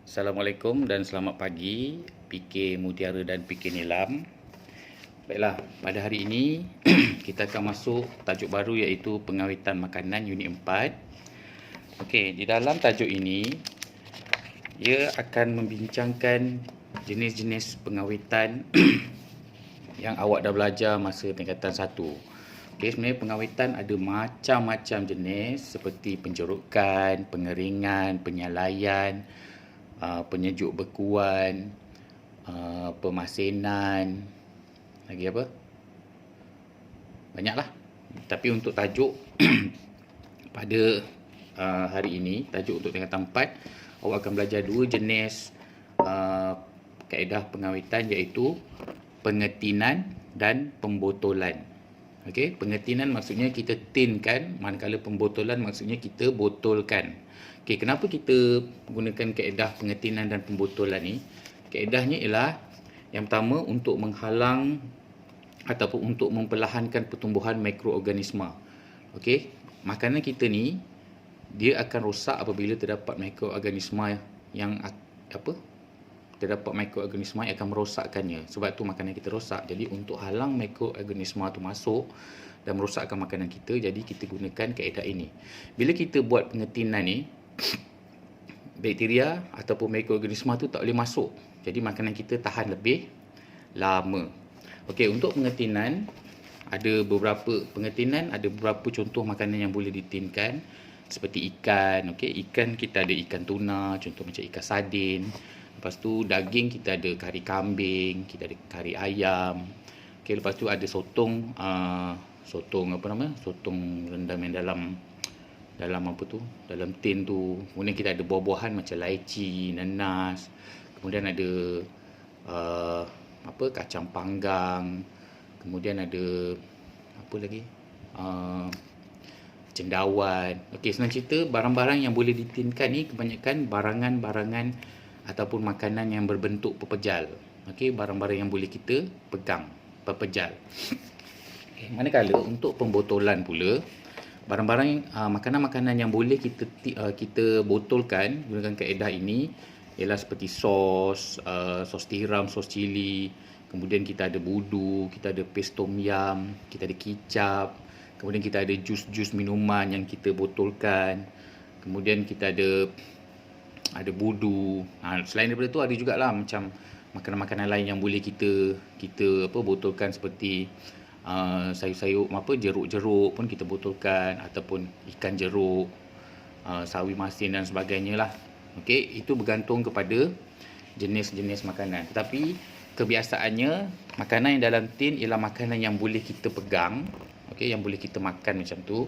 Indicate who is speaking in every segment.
Speaker 1: Assalamualaikum dan selamat pagi PK Mutiara dan PK Nilam. Baiklah, pada hari ini kita akan masuk tajuk baru iaitu pengawitan makanan unit 4. Okey, di dalam tajuk ini ia akan membincangkan jenis-jenis pengawitan yang awak dah belajar masa tingkatan 1. Okey, sebenarnya pengawitan ada macam-macam jenis seperti penjerukan, pengeringan, penyalaian, penyejuk bekuan, pemasinan, lagi apa? Banyaklah. Tapi untuk tajuk pada hari ini, tajuk untuk tingkatan 4, awak akan belajar dua jenis kaedah pengawitan iaitu pengetinan dan pembotolan. Okey, pengetinan maksudnya kita tinkan, manakala pembotolan maksudnya kita botolkan. Okey, kenapa kita gunakan kaedah pengetinan dan pembotolan ni? Kaedahnya ialah yang pertama untuk menghalang ataupun untuk memperlahankan pertumbuhan mikroorganisma. Okey, makanan kita ni dia akan rosak apabila terdapat mikroorganisma yang terdapat mikroorganisma yang akan merosakkannya. Sebab tu makanan kita rosak. Jadi untuk halang mikroorganisma tu masuk dan merosakkan makanan kita, jadi kita gunakan kaedah ini. Bila kita buat pengetinan ni, bakteria ataupun mikroorganisma tu tak boleh masuk. Jadi makanan kita tahan lebih lama. Okey, untuk pengetinan ada beberapa contoh makanan yang boleh ditinkan seperti ikan. Okey, ikan kita ada ikan tuna, contoh macam ikan sardin. Lepas tu daging kita ada kari kambing, kita ada kari ayam. Okey, lepas tu ada sotong sotong rendam yang dalam tin tu. Kemudian kita ada buah-buahan macam laici, nanas. Kemudian ada kacang panggang. Kemudian ada apa lagi? Cendawan. Okey, senang cerita, barang-barang yang boleh ditinkan ni kebanyakan barangan-barangan ataupun makanan yang berbentuk pepejal. Okey, barang-barang yang boleh kita pegang, pepejal. Okay. Manakala untuk pembotolan pula, barang-barang makanan-makanan yang boleh kita botolkan gunakan kaedah ini ialah seperti sos tiram, sos cili, kemudian kita ada budu, kita ada paste tom yum, kita ada kicap, kemudian kita ada jus-jus minuman yang kita botolkan, kemudian kita ada budu. Selain daripada tu ada jugalah macam makanan-makanan lain yang boleh kita botolkan seperti sayur-sayur jeruk-jeruk pun kita botolkan, ataupun ikan jeruk, sawi masin dan sebagainya lah. Okey, itu bergantung kepada jenis-jenis makanan. Tetapi kebiasaannya makanan yang dalam tin ialah makanan yang boleh kita pegang, okey, yang boleh kita makan macam tu.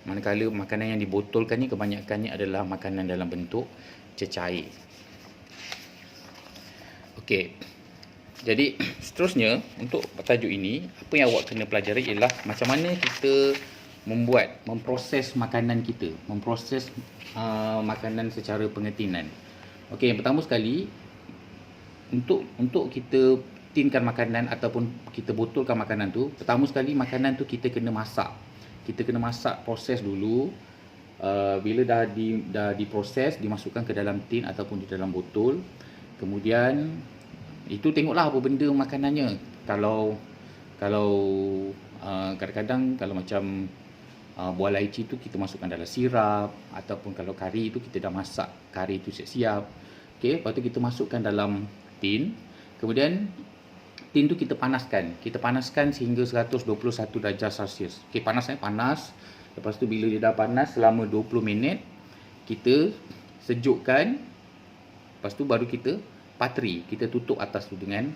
Speaker 1: Manakala makanan yang dibotolkan ni kebanyakannya adalah makanan dalam bentuk cecair. Okey. Jadi seterusnya untuk tajuk ini, apa yang awak kena pelajari ialah macam mana kita memproses makanan kita, memproses makanan secara pengetinan. Okey, yang pertama sekali untuk kita tinkan makanan ataupun kita botolkan makanan tu, pertama sekali makanan tu kita kena masak. Kita kena masak, proses dulu. Bila dah diproses, dimasukkan ke dalam tin ataupun di dalam botol. Kemudian itu tengoklah apa benda makanannya. Kalau kadang-kadang kalau macam buah laici tu kita masukkan dalam sirap, ataupun kalau kari tu kita dah masak kari tu siap-siap. Okey, lepas tu kita masukkan dalam tin. Kemudian tin tu kita panaskan sehingga 121 darjah Celsius. Okey, panas. Lepas tu bila dia dah panas selama 20 minit, kita sejukkan. Lepas tu baru kita patri, kita tutup atas tu dengan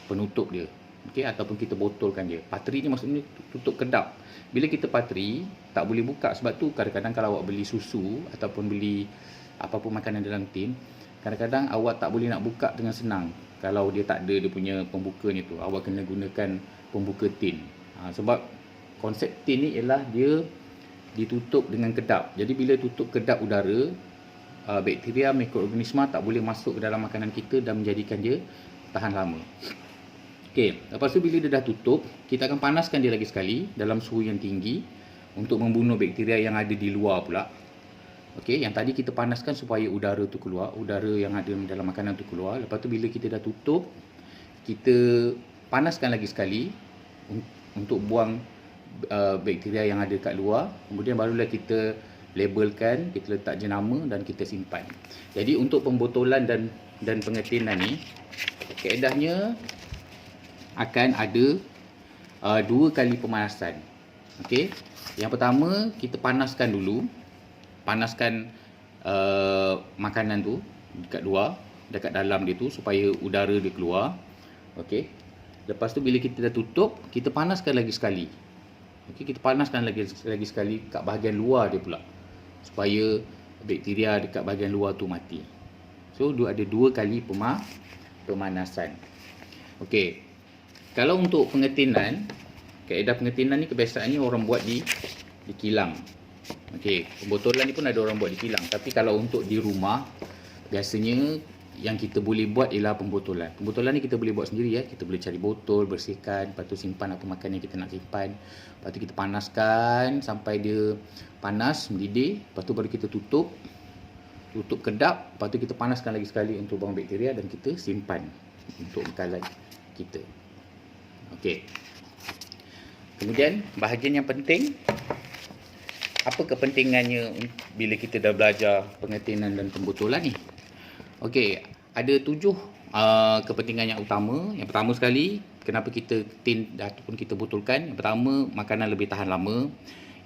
Speaker 1: penutup dia. Okey, ataupun kita botolkan dia. Patri ni maksudnya tutup kedap. Bila kita patri, tak boleh buka. Sebab tu kadang-kadang kalau awak beli susu ataupun beli apa-apa makanan dalam tin, kadang-kadang awak tak boleh nak buka dengan senang. Kalau dia tak ada dia punya pembukanya tu, awak kena gunakan pembuka tin. Sebab konsep tin ni ialah dia ditutup dengan kedap. Jadi bila tutup kedap udara, bakteria, mikroorganisma tak boleh masuk ke dalam makanan kita dan menjadikan dia tahan lama. Okey, lepas tu bila dia dah tutup, kita akan panaskan dia lagi sekali dalam suhu yang tinggi untuk membunuh bakteria yang ada di luar pula. Okey, yang tadi kita panaskan supaya udara tu keluar, udara yang ada dalam makanan tu keluar. Lepas tu bila kita dah tutup, kita panaskan lagi sekali untuk buang bakteria yang ada kat luar. Kemudian barulah kita labelkan, kita letak jenama dan kita simpan. Jadi untuk pembotolan dan pengetinan ni, kaedahnya akan ada 2 kali pemanasan. Okey. Yang pertama, kita panaskan dulu. Panaskan makanan tu dekat luar, dekat dalam dia tu supaya udara dia keluar. Okey. Lepas tu bila kita dah tutup, kita panaskan lagi sekali. Okey, kita panaskan lagi sekali kat bahagian luar dia pula, supaya bakteria dekat bahagian luar tu mati. So ada 2 kali pemanasan. Okey. Kalau untuk pengetinan, kaedah pengetinan ni kebiasaannya orang buat di kilang. Okey, pembotolan ni pun ada orang buat di kilang. Tapi kalau untuk di rumah, biasanya yang kita boleh buat ialah pembotolan. Pembotolan ni kita boleh buat sendiri ya. Kita boleh cari botol, bersihkan, lepas tu simpan apa makanan yang kita nak simpan. Lepas tu kita panaskan sampai dia panas, mendidih. Lepas tu baru kita tutup kedap. Lepas tu kita panaskan lagi sekali untuk buang bakteria dan kita simpan untuk bekalan kita. Okey. Kemudian bahagian yang penting, apa kepentingannya bila kita dah belajar pengetinan dan pembotolan ni? Okey, ada 7 kepentingan yang utama. Yang pertama sekali, kenapa kita tin ataupun kita botolkan? Yang pertama, makanan lebih tahan lama.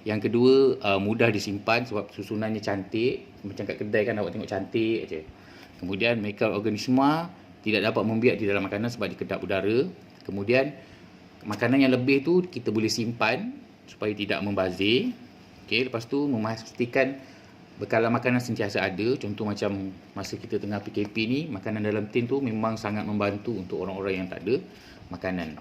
Speaker 1: Yang kedua, mudah disimpan sebab susunannya cantik. Macam kat kedai kan awak tengok cantik aje. Kemudian mikroorganisma tidak dapat membiak di dalam makanan sebab dikedap udara. Kemudian makanan yang lebih tu kita boleh simpan supaya tidak membazir. Okey, lepas tu memastikan bekalan makanan sentiasa ada. Contoh macam masa kita tengah PKP ni, makanan dalam tin tu memang sangat membantu untuk orang-orang yang tak ada makanan.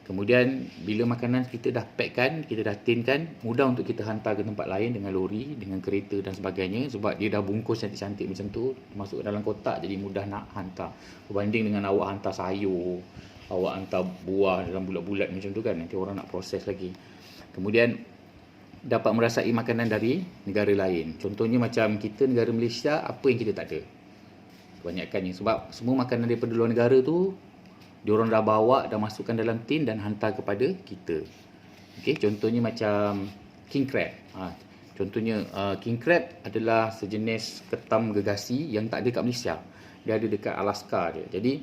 Speaker 1: Kemudian bila makanan kita dah packkan, kita dah tinkan, mudah untuk kita hantar ke tempat lain dengan lori, dengan kereta dan sebagainya sebab dia dah bungkus cantik-cantik macam tu, masuk ke dalam kotak, jadi mudah nak hantar. Berbanding dengan awak hantar sayur, awak hantar buah dalam bulat-bulat macam tu kan, nanti orang nak proses lagi. Kemudian dapat merasai makanan dari negara lain. Contohnya macam kita negara Malaysia, apa yang kita tak ada? Kebanyakannya sebab semua makanan daripada luar negara tu diorang dah bawa, dah masukkan dalam tin dan hantar kepada kita. Okey, contohnya macam king crab. Contohnya king crab adalah sejenis ketam gergasi yang tak ada kat Malaysia. Dia ada dekat Alaska je. Jadi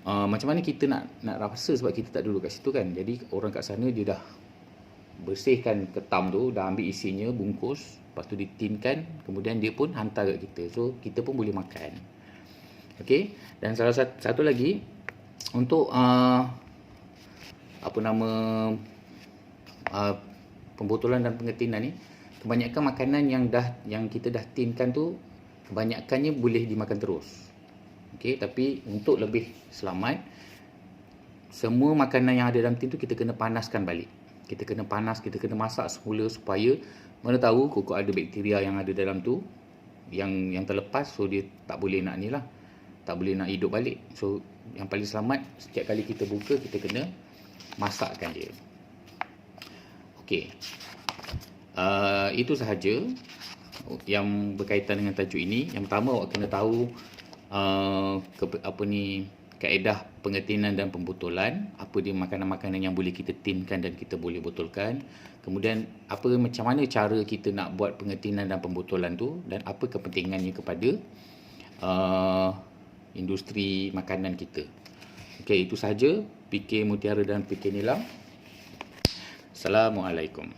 Speaker 1: macam mana kita nak rasa sebab kita tak duduk kat situ kan. Jadi orang kat sana dia dah bersihkan ketam tu, dah ambil isinya, bungkus, lepas tu ditinkan, kemudian dia pun hantar kat kita. So kita pun boleh makan. Okey, dan salah satu lagi untuk pembotolan dan pengetinan ni, kebanyakan makanan yang kita dah tinkan tu kebanyakannya boleh dimakan terus. Okey, tapi untuk lebih selamat, semua makanan yang ada dalam tin tu kita kena panaskan balik. Kita kena kita kena masak semula supaya mana tahu kokok ada bakteria yang ada dalam tu yang terlepas, so dia tak boleh nak ni lah, tak boleh nak hidup balik. So yang paling selamat, setiap kali kita buka kita kena masakkan dia. Okey, itu sahaja yang berkaitan dengan tajuk ini. Yang pertama, awak kena tahu kaedah pengetinan dan pembotolan, apa dia makanan-makanan yang boleh kita tinkan dan kita boleh botolkan. Kemudian macam mana cara kita nak buat pengetinan dan pembotolan tu, dan apa kepentingannya kepada industri makanan kita. Okey, itu sahaja. PK Mutiara dan PK Nilam. Assalamualaikum.